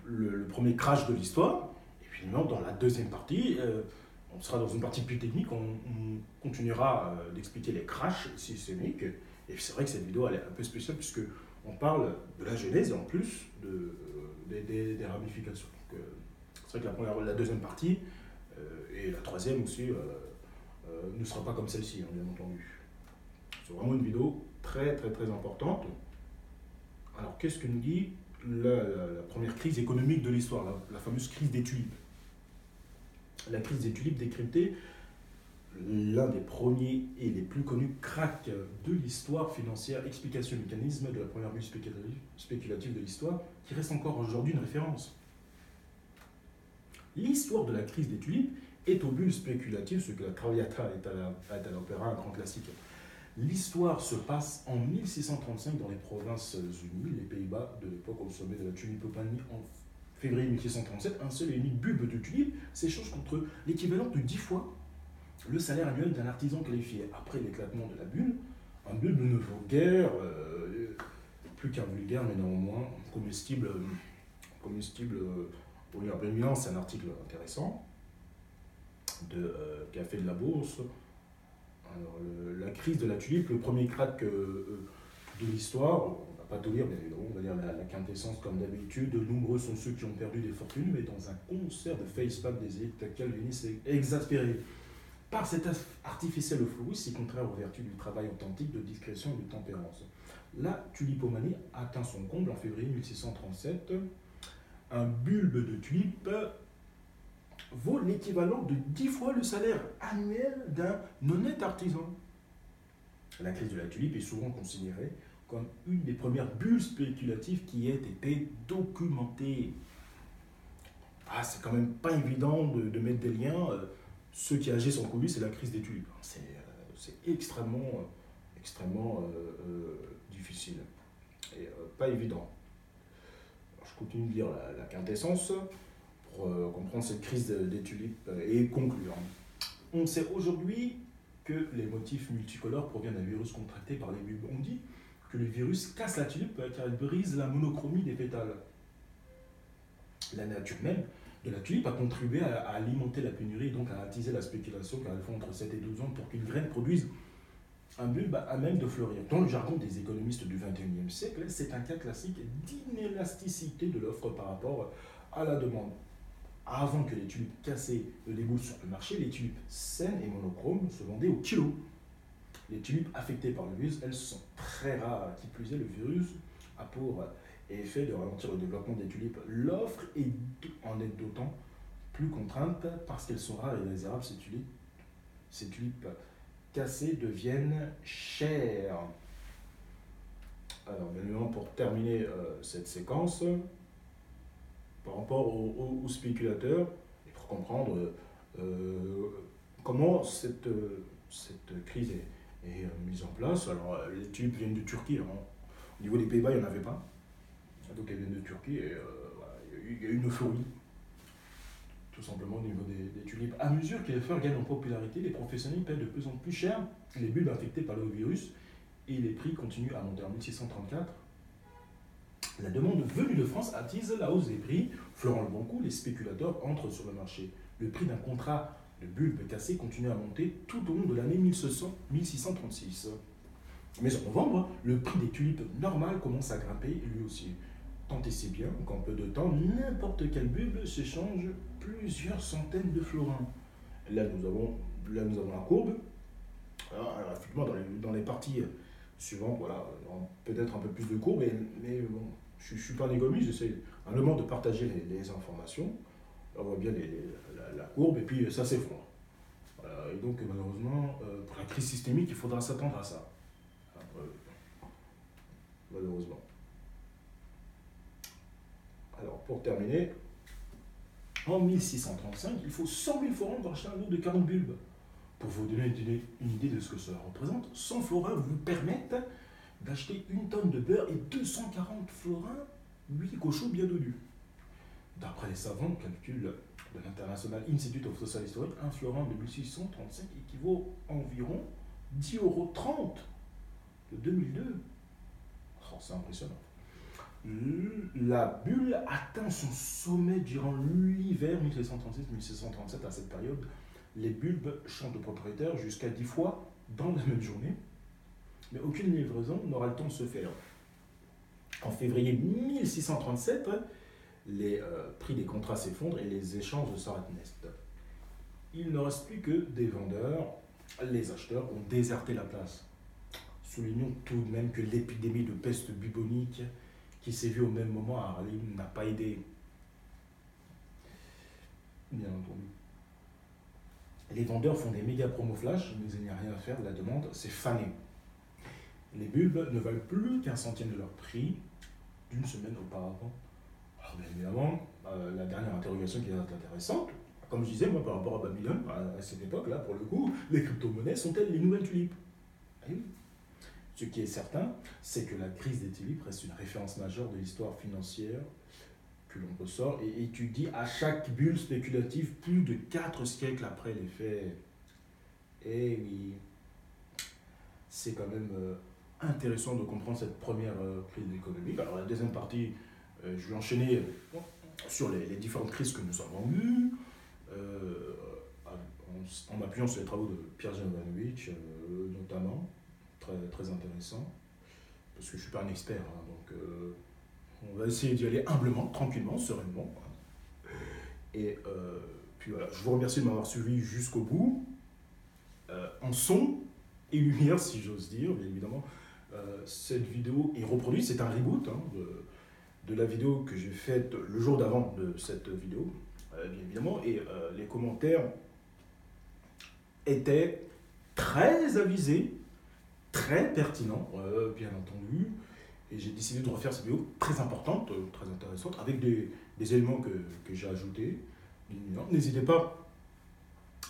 le premier crash de l'histoire, et puis dans la deuxième partie, on sera dans une partie plus technique, on continuera d'expliquer les crashs systémiques. Et c'est vrai que cette vidéo elle est un peu spéciale puisque on parle de la genèse et en plus des ramifications. Donc, c'est vrai que la deuxième partie et la troisième aussi ne sera pas comme celle-ci, hein, bien entendu. C'est vraiment une vidéo très très très importante. Alors qu'est-ce que nous dit la première crise économique de l'histoire, la fameuse crise des tulipes? La crise des tulipes décryptée, l'un des premiers et les plus connus cracks de l'histoire financière, explication et mécanisme de la première bulle spéculative de l'histoire, qui reste encore aujourd'hui une référence. L'histoire de la crise des tulipes est aux bulles spéculatives, ce que la Traviata est à l'opéra, un grand classique. L'histoire se passe en 1635 dans les Provinces-Unies, les Pays-Bas de l'époque, au sommet de la tulipopanie en février 1637. Un seul et unique bulbe de tulipe s'échange contre l'équivalent de 10 fois le salaire annuel d'un artisan qualifié. Après l'éclatement de la bulle, un bulbe ne vaut guère, plus qu'un vulgaire, mais néanmoins comestible bien, c'est un article intéressant qu'a fait de la Bourse. Alors, la crise de la tulipe, le premier crack de l'histoire, on ne va pas tout lire, bien évidemment, on va dire la quintessence comme d'habitude. Nombreux sont ceux qui ont perdu des fortunes, mais dans un concert de facepalm des élites calvinistes exaspérées par cet artificiel flou, si contraire aux vertus du travail authentique, de discrétion et de tempérance. La tulipomanie atteint son comble en février 1637. Un bulbe de tulipe vaut l'équivalent de 10 fois le salaire annuel d'un honnête artisan. La crise de la tulipe est souvent considérée comme une des premières bulles spéculatives qui ait été documentée. Ah, c'est quand même pas évident de mettre des liens. Ceux qui agissent en coulisses, c'est la crise des tulipes. C'est extrêmement difficile et pas évident. Alors, je continue de lire la quintessence pour comprendre cette crise des tulipes et conclure. On sait aujourd'hui que les motifs multicolores proviennent d'un virus contracté par les bulbes. On dit que le virus casse la tulipe car il brise la monochromie des pétales. La nature même de la tulipe a contribué à alimenter la pénurie et donc à attiser la spéculation car elle faut entre 7 et 12 ans pour qu'une graine produise un bulbe à même de fleurir. Dans le jargon des économistes du XXIe siècle, c'est un cas classique d'inélasticité de l'offre par rapport à la demande. Avant que les tulipes cassées ne débouchent sur le marché, les tulipes saines et monochromes se vendaient au kilo. Les tulipes affectées par le virus, elles sont très rares. Qui plus est, le virus a pour effet de ralentir le développement des tulipes. L'offre en est d'autant plus contrainte parce qu'elles sont rares et désirables. Ces tulipes cassées deviennent chères. Alors, bien évidemment, pour terminer cette séquence, par rapport aux spéculateurs, et pour comprendre comment cette crise est mise en place. Alors, les tulipes viennent de Turquie. Hein. Au niveau des Pays-Bas, il n'y en avait pas. Donc, elles viennent de Turquie et voilà, il y a eu une euphorie. tout simplement au niveau des tulipes. À mesure que les fleurs gagnent en popularité, les professionnels paient de plus en plus cher les bulbes infectés par le virus et les prix continuent à monter. En 1634, la demande venue de France attise la hausse des prix. Fleurant le bon coup, les spéculateurs entrent sur le marché. Le prix d'un contrat de bulbes cassés continue à monter tout au long de l'année 1636. Mais en novembre, le prix des tulipes normales commence à grimper lui aussi. Tant et si bien qu'en peu de temps, n'importe quel bulbe s'échange plusieurs centaines de florins. Là, nous avons la courbe. Alors, effectivement, dans les parties suivantes, voilà, peut-être un peu plus de courbes, mais bon, je ne suis pas un égoïste, j'essaie à un moment de partager les informations. On voit bien la courbe, et puis ça s'effondre. Voilà, et donc, malheureusement, pour la crise systémique, il faudra s'attendre à ça. Malheureusement. Alors, pour terminer, en 1635, il faut 100 000 florins pour acheter un lot de 40 bulbes. Pour vous donner une idée de ce que cela représente, 100 florins vous permettent d'acheter 1 tonne de beurre et 240 florins, 8 cochons bien dodus. D'après les savants, calcul de l'International Institute of Social History, un florin de 1635 équivaut à environ 10,30 € de 2002. Oh, c'est impressionnant. La bulle atteint son sommet durant l'hiver 1636-1637. À cette période, les bulbes changent de propriétaire jusqu'à 10 fois dans la même journée, mais aucune livraison n'aura le temps de se faire. En février 1637, les prix des contrats s'effondrent et les échanges s'arrêtent net. Il ne reste plus que des vendeurs. Les acheteurs ont déserté la place. Soulignons tout de même que l'épidémie de peste bubonique qui s'est vue au même moment à Harlem n'a pas aidé. Bien entendu. Les vendeurs font des méga promos flash, mais il n'y a rien à faire, la demande s'est fanée. Les bulbes ne valent plus qu'un centième de leur prix d'une semaine auparavant. Alors bien évidemment, la dernière interrogation qui est intéressante, comme je disais, moi par rapport à Babylone, à cette époque-là, pour le coup, les crypto-monnaies sont-elles les nouvelles tulipes? Eh oui. Ce qui est certain, c'est que la crise des tulipes reste une référence majeure de l'histoire financière que l'on ressort et étudie à chaque bulle spéculative plus de 4 siècles après les faits. Et oui, c'est quand même intéressant de comprendre cette première crise économique. Alors la deuxième partie, je vais enchaîner sur les différentes crises que nous avons eues, en m'appuyant sur les travaux de Pierre Jovanovic notamment. Très, très intéressant, parce que je ne suis pas un expert, hein, donc on va essayer d'y aller humblement, tranquillement, sereinement. Et puis voilà, je vous remercie de m'avoir suivi jusqu'au bout, en son et lumière, si j'ose dire, bien évidemment. Cette vidéo est reproduite, c'est un reboot hein, de la vidéo que j'ai faite le jour d'avant de cette vidéo, bien évidemment, et les commentaires étaient très avisés, très pertinent, bien entendu, et j'ai décidé de refaire cette vidéo très importante, très intéressante, avec des éléments que j'ai ajoutés. N'hésitez pas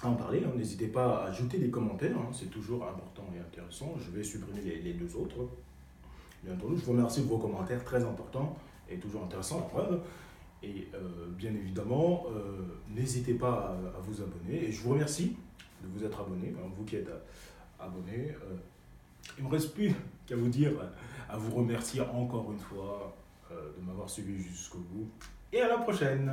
à en parler, hein, n'hésitez pas à ajouter des commentaires, hein, c'est toujours important et intéressant. Je vais supprimer les deux autres. Bien entendu, je vous remercie de vos commentaires, très importants et toujours intéressants, la preuve. Et bien évidemment, n'hésitez pas à vous abonner, et je vous remercie de vous être abonné, hein, vous qui êtes abonné. Il ne me reste plus qu'à vous dire, à vous remercier encore une fois de m'avoir suivi jusqu'au bout. Et à la prochaine!